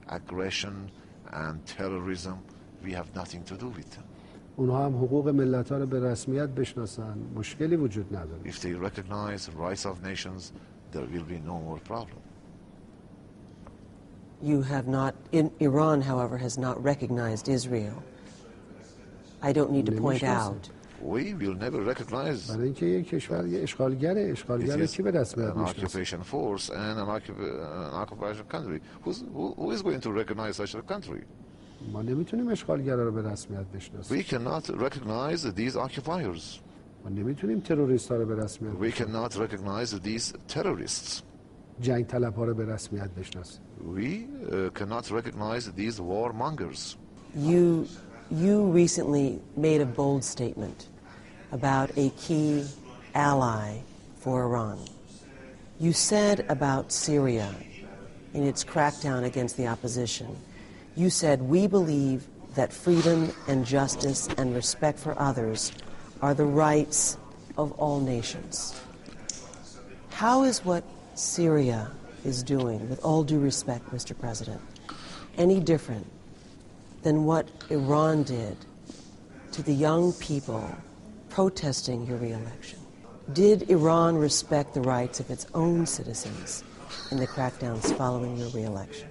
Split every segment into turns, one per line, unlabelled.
aggression and terrorism, we have nothing to do with them.
اونها هم حقوق ملت‌ها رو به رسمیت بشناسن، مشکلی وجود نداره.
If they recognize the rights of nations, there will be no more problem.
You have not, Iran, however, has not recognized Israel. I don't need to point out.
We will never recognize
برای اینکه یک کشور یه اشغالگره کی به رسمیت
an
میشناسه؟
occupation force and an occupation country. Who is going to recognize such a country?
ما نمیتونیم اشغالگرا رو به رسمیت بشناسیم.
We cannot recognize these occupiers.
ما نمیتونیم تروریست‌ها رو به رسمیت
We
بشناسیم.
cannot recognize these terrorists.
جنگ طلب‌ها رو به رسمیت بشناسیم.
We cannot recognize these warmongers.
You recently made a bold statement about a key ally for Iran. You said about Syria in its crackdown against the opposition, you said, "We believe that freedom and justice and respect for others are the rights of all nations." How is what Syria is doing, with all due respect, Mr. President, any different than what Iran did to the young people protesting your re-election? Did Iran respect the rights of its own citizens in the crackdowns following your re-election?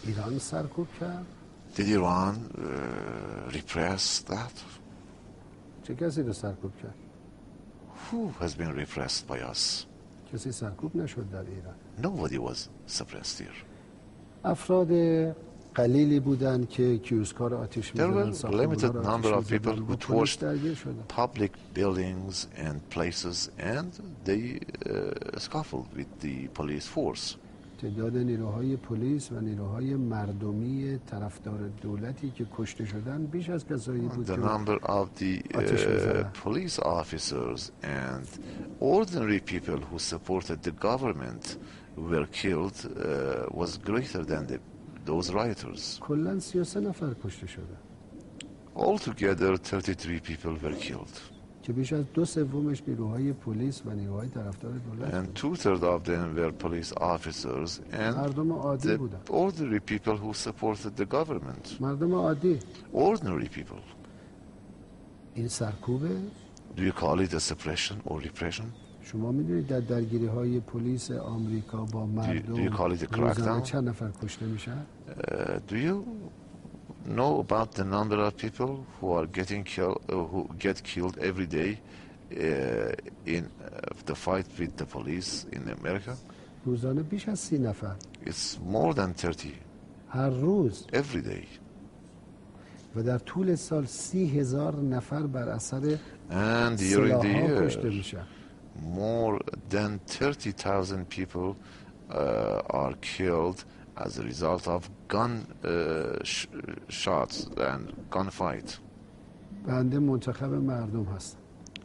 ایران سرکوب کرد؟
Did Iran repress that?
چه کسی رو سرکوب کرد؟
Who has been repressed by us?
کسی سرکوب نشد در ایران.
Nobody was suppressed here.
افراد قلیلی بودند که کیوسک‌ها رو آتش می‌زدند.
There were a limited number of people who torched public buildings and places, and they scuffled with the police force.
تعداد نیروهای پلیس و نیروهای مردمی طرفدار دولتی که کشته شدن بیش از کسایی بود
The number of the police officers and ordinary people who supported the government were killed was greater than those rioters.
کلاً 33 نفر کشته شدن.
Altogether 33 people were killed.
که بیش از 2/3 نیروهای پلیس و نیروهای طرفدار دولت
And 2/3 of them were police officers and
مردم عادی
the
بودن.
ordinary people who supported the government.
مردم عادی.
Ordinary people.
این سرکوبه؟
Do you call it a suppression or repression?
شما میدونید در درگیری‌های پلیس آمریکا با مردم روزانه چند نفر کشته میشن؟
Do you know about the number of people who are who get killed every day in the fight with the police in America?
روزانه بیش از 30 نفر.
It's more than 30.
هر روز.
Every day.
و در طول سال 30,000 نفر بر اثر
And during the
کشته میشن.
More than 30,000 people are killed as a result of gun shots and gunfight.
بنده منتخب مردم هستم.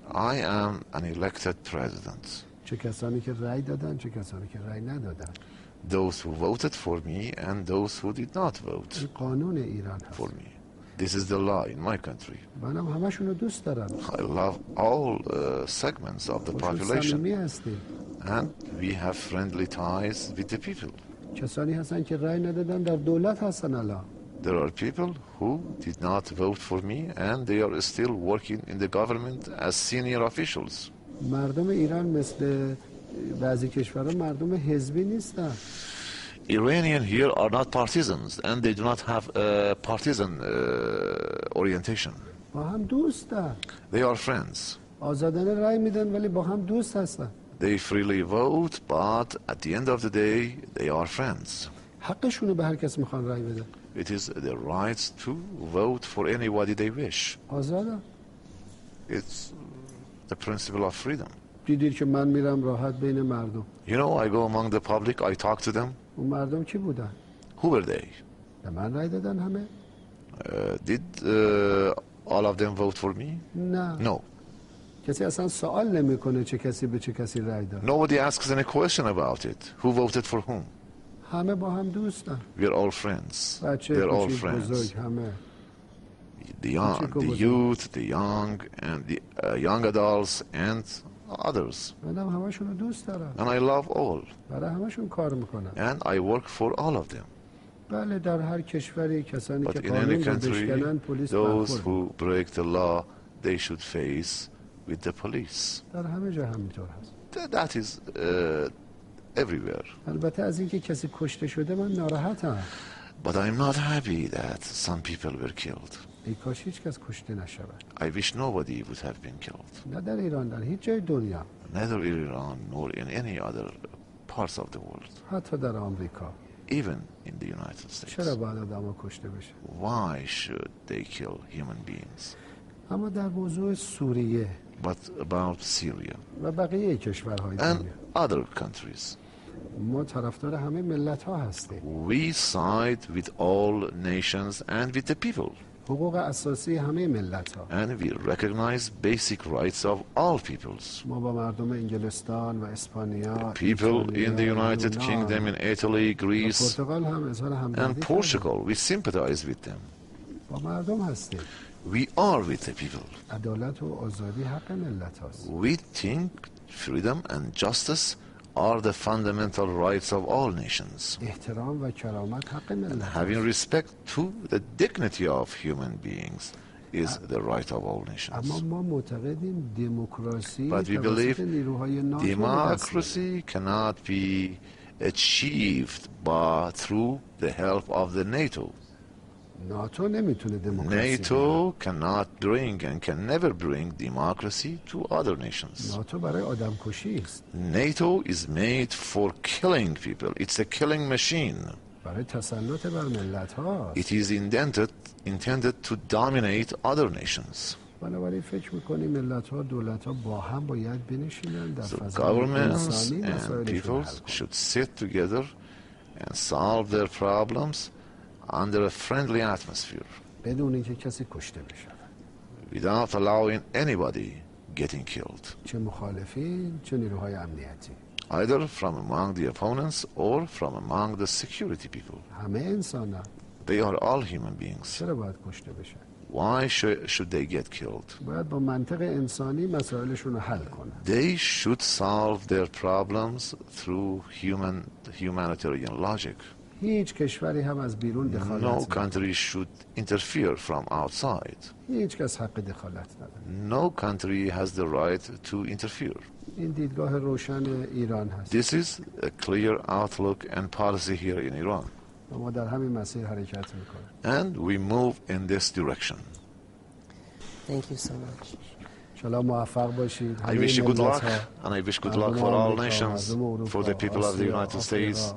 I am an elected president.
چه کسانی که رأی دادن، چه کسانی که رأی ندادن.
Those who voted for me and those who did not vote
قانون ایران هست.
for me. This is the law in my country.
منم همشون رو دوست دارم.
I love all segments of the population. And we have friendly ties with the people.
کسانی هستن که رأی ندادن در دولت هستن الان.
There are people who did not vote for me and they are still working in the government as senior officials.
مردم ایران مثل بعضی کشورها مردم حزبی نیستن.
Iranian here are not partisans and they do not have a partisan orientation.
با هم دوستن.
They are friends.
آزادانه رأی میدن ولی با هم دوست هستن.
They freely vote, but at the end of the day, they are friends.
حقشونه به هر کس میخوان رأی بدن.
It is their rights to vote for anybody they wish.
آزادن.
It's the principle of freedom.
دیدید که من میرم راحت بین مردم.
You know, I go among the public, I talk to them.
اون مردم کی بودن؟
Who were they?
به من رأی دادن همه؟
Did all of them vote for me?
نه.
No.
کسی اصلا سوال نمیکنه چه کسی به چه کسی رأی داد.
Nobody asks any question about it. Who voted for whom?
همه با هم دوستن.
We are all friends.
بچه
all
کوچیک
friends.
بزرگ همه.
The young, the youth, the young, and the young adults and others.
منم همشون رو دوست دارم.
And I love all.
برای همشون کار میکنم.
And I work for all of them.
بله در هر کشوری کسانی
But
که
in any
قانون رو
country,
بشکنن پلیس
those
برخورد.
who break the law, they should face with the police.
در همه جا همینطور هست.
That is everywhere.
البته از اینکه کسی کشته شده من ناراحتم.
But I'm not happy that some people were killed.
ای کاش هیچ کس کشته نشود.
I wish nobody would have been killed.
نه در ایران در هیچ جای دنیا.
Neither in Iran nor in any other parts of the world.
حتی در آمریکا.
Even in the United States.
چرا باید آدم‌ها کشته بشه؟
Why should they kill human beings?
اما در موضوع سوریه
But about Syria
و بقیه کشورهای
and
دنیا
other countries,
ما طرفدار همه ملت‌ها هستیم.
we side with all nations and with the people.
حقوق اساسی همه ملت‌ها.
And we recognize basic rights of all peoples.
ما با مردم انگلستان و اسپانیا،
People in the United Kingdom, in Italy, Greece,
پرتغال هم اظهار همدردی
and
کردیم.
Portugal, we sympathize with them.
با مردم هستیم.
We are with the people.
عدالت و آزادی حق ملت هاست.
We think freedom and justice are the fundamental rights of all nations.
احترام و کرامت حق ملت
Having
هاست.
respect to the dignity of human beings is the right of all nations.
اما ما معتقدیم دموکراسی
But we
توسط
believe
نیروهای ناتو به دست میاد.
democracy cannot be achieved through the help of the NATO.
ناتو نمیتونه دموکراسی
NATO cannot bring and can never bring democracy to other nations.
ناتو برای آدم کشی است.
NATO is made for killing people. It's a killing machine.
برای تسلط بر ملت ها.
It is intended to dominate other nations.
بنابراین فکر میکنیم ملت ها دولت ها با هم باید بنشینن در
So
فضای
governments
انسانی
and
مسائلشون رو
peoples
حل کنن.
should sit together and solve their problems under a friendly atmosphere
بدون اینکه کسی کشته بشه.
without allowing anybody getting killed,
چه مخالفین چه نیروهای امنیتی.
either from among the opponents or from among the security people.
همه انسان‌ها.
They are all human beings.
چرا باید کشته بشه؟
Why should they get killed?
باید با منطق انسانی مسائلشون رو حل کنن.
They should solve their problems through humanitarian logic.
هیچ کشوری هم از بیرون
No
دخالت نداره.
country should interfere from outside.
هیچ کس حق دخالت نداره.
No country has the right to interfere.
این دیدگاه روشن ایران هست.
This is a clear outlook and policy here in Iran.
و ما در همین مسیر حرکت میکنیم.
And we move in this direction.
Thank you so much.
انشالله موفق باشید.
I wish you good luck, and I wish good luck for all nations, for the people of the United States,